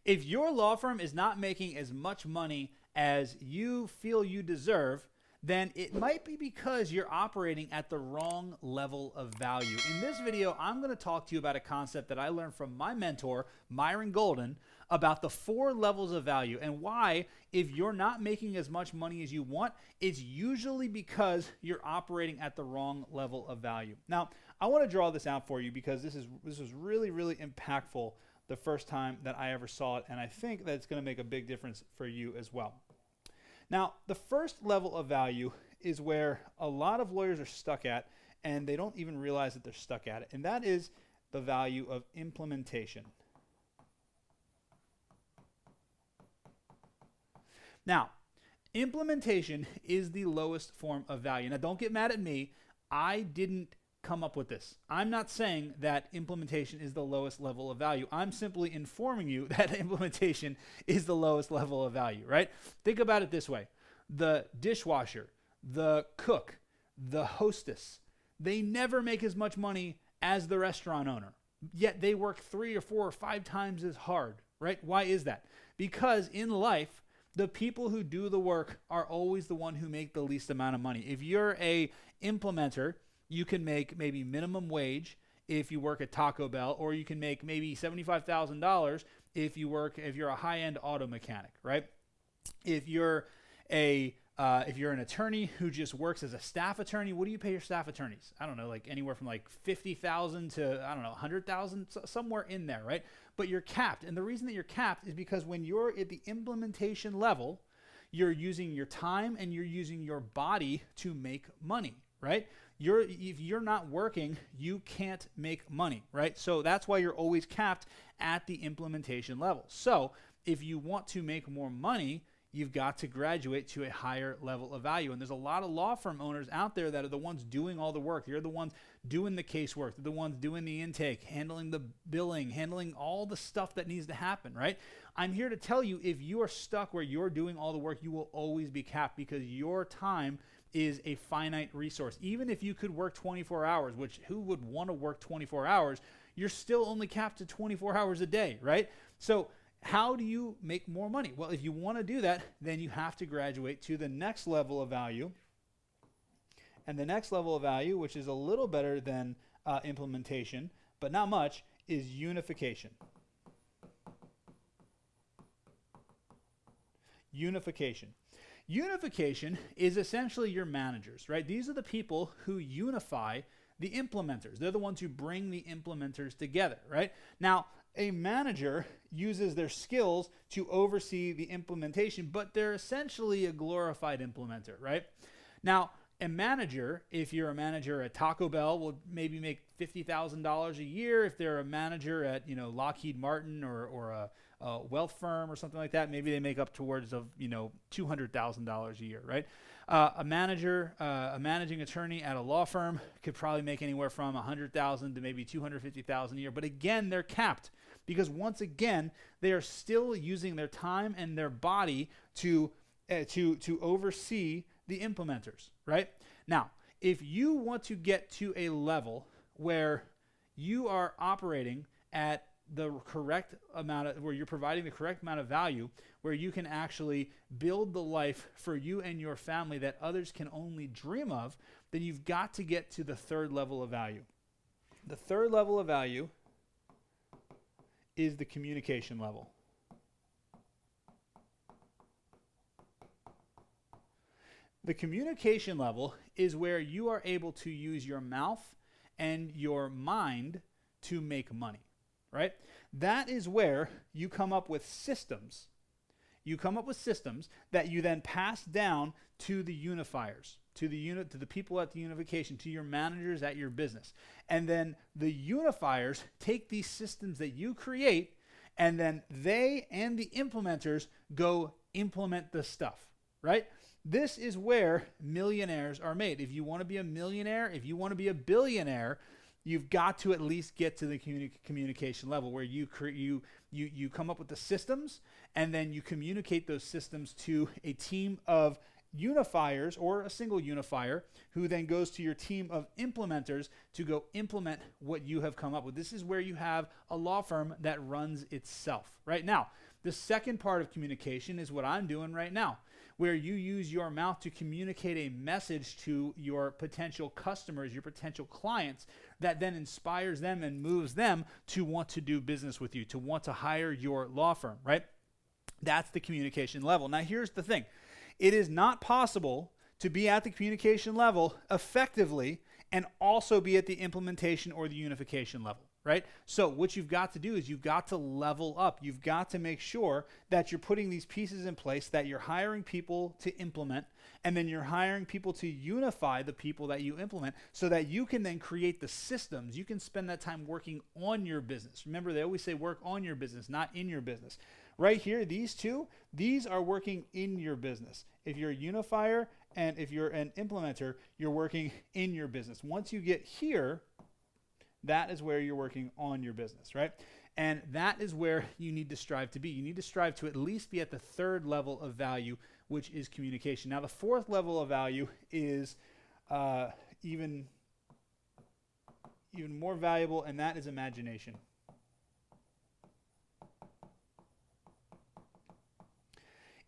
If your law firm is not making as much money as you feel you deserve, then it might be because you're operating at the wrong level of value. In this video, I'm going to talk to you about a concept that I learned from my mentor, Myron Golden, about the 4 levels of value and why, if you're not making as much money as you want, it's usually because you're operating at the wrong level of value. Now, I want to draw this out for you because this was really, really impactful the first time that I ever saw it, and I think that it's going to make a big difference for you as well. Now, the first level of value is where a lot of lawyers are stuck at, and they don't even realize that they're stuck at it, and that is the value of implementation. Now, implementation is the lowest form of value. Now, don't get mad at me. I didn't come up with this. I'm not saying that implementation is the lowest level of value. I'm simply informing you that implementation is the lowest level of value, right? Think about it this way. The dishwasher, the cook, the hostess, they never make as much money as the restaurant owner, yet they work 3 or 4 or 5 times as hard, right? Why is that? Because in life, the people who do the work are always the one who make the least amount of money. If you're a implementer, you can make maybe minimum wage if you work at Taco Bell, or you can make maybe $75,000 if you're a high-end auto mechanic, right? If you're an attorney who just works as a staff attorney, what do you pay your staff attorneys? I don't know, like anywhere from like $50,000 to, I don't know, $100,000, somewhere in there, right? But you're capped. And the reason that you're capped is because when you're at the implementation level, you're using your time and you're using your body to make money, right? If you're not working, you can't make money, right? So that's why you're always capped at the implementation level. So if you want to make more money, you've got to graduate to a higher level of value. And there's a lot of law firm owners out there that are the ones doing all the work. They're the ones doing the casework. They're the ones doing the intake, handling the billing, handling all the stuff that needs to happen, right? I'm here to tell you, if you are stuck where you're doing all the work, you will always be capped because your time is a finite resource. Even if you could work 24 hours, which who would want to work 24 hours, you're still only capped to 24 hours a day, right? So how do you make more money? Well, if you want to do that, then you have to graduate to the next level of value. And the next level of value, which is a little better than implementation, but not much, is unification. Unification. Unification is essentially your managers, right? These are the people who unify the implementers. They're the ones who bring the implementers together, right? Now, a manager uses their skills to oversee the implementation, but they're essentially a glorified implementer, right? Now, a manager, if you're a manager at Taco Bell, will maybe make $50,000 a year. If they're a manager at, Lockheed Martin or a wealth firm or something like that, maybe they make up towards of, $200,000 a year, right? A managing attorney at a law firm could probably make anywhere from $100,000 to maybe $250,000 a year. But again, they're capped because once again, they are still using their time and their body to oversee the implementers, right? Now, if you want to get to a level where you are operating at the correct amount where you're providing the correct amount of value, where you can actually build the life for you and your family that others can only dream of, then you've got to get to the third level of value. The third level of value is the communication level. The communication level is where you are able to use your mouth and your mind to make money, right? That is where you come up with systems. You come up with systems that you then pass down to the unifiers, to the people at the unification, to your managers at your business. And then the unifiers take these systems that you create, and then they and the implementers go implement the stuff, right? This is where millionaires are made. If you want to be a millionaire, if you want to be a billionaire, you've got to at least get to the communication level where you come up with the systems and then you communicate those systems to a team of unifiers or a single unifier who then goes to your team of implementers to go implement what you have come up with. This is where you have a law firm that runs itself. Right now, The second part of communication is what I'm doing right now, where you use your mouth to communicate a message to your potential customers, your potential clients, that then inspires them and moves them to want to do business with you, to want to hire your law firm, right? That's the communication level. Now, here's the thing. It is not possible to be at the communication level effectively and also be at the implementation or the unification level, right? So what you've got to do is you've got to level up. You've got to make sure that you're putting these pieces in place, that you're hiring people to implement, and then you're hiring people to unify the people that you implement so that you can then create the systems. You can spend that time working on your business. Remember, they always say work on your business, not in your business. Right here, these two, these are working in your business. If you're a unifier and if you're an implementer, you're working in your business. Once you get here, that is where you're working on your business, right? And that is where you need to strive to be. You need to strive to at least be at the third level of value, which is communication. Now, the fourth level of value is even more valuable, and that is imagination.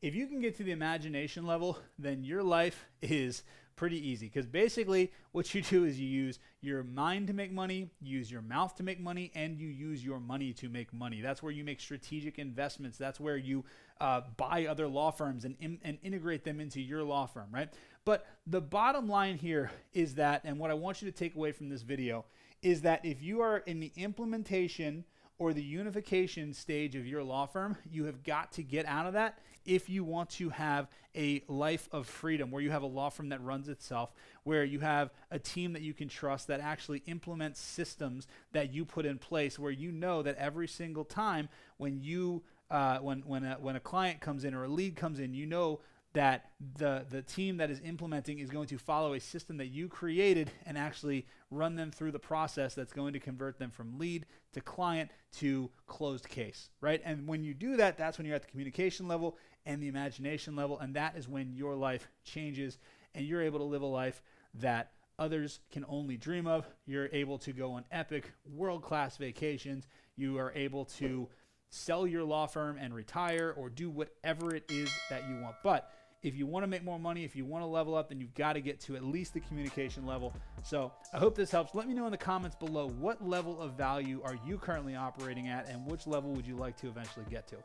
If you can get to the imagination level, then your life is pretty easy, because basically what you do is you use your mind to make money, you use your mouth to make money, and you use your money to make money. That's where you make strategic investments. That's where you buy other law firms and integrate them into your law firm, right? But the bottom line here is that, and what I want you to take away from this video, is that if you are in the implementation or the unification stage of your law firm, you have got to get out of that if you want to have a life of freedom, where you have a law firm that runs itself, where you have a team that you can trust that actually implements systems that you put in place, where you know that every single time when you when a client comes in or a lead comes in, you know that the team that is implementing is going to follow a system that you created and actually run them through the process that's going to convert them from lead to client to closed case, right? And when you do that, that's when you're at the communication level and the imagination level, and that is when your life changes and you're able to live a life that others can only dream of. You're able to go on epic, world-class vacations. You are able to sell your law firm and retire, or do whatever it is that you want. But if you want to make more money, if you want to level up, then you've got to get to at least the communication level. So I hope this helps. Let me know in the comments below, what level of value are you currently operating at, and which level would you like to eventually get to?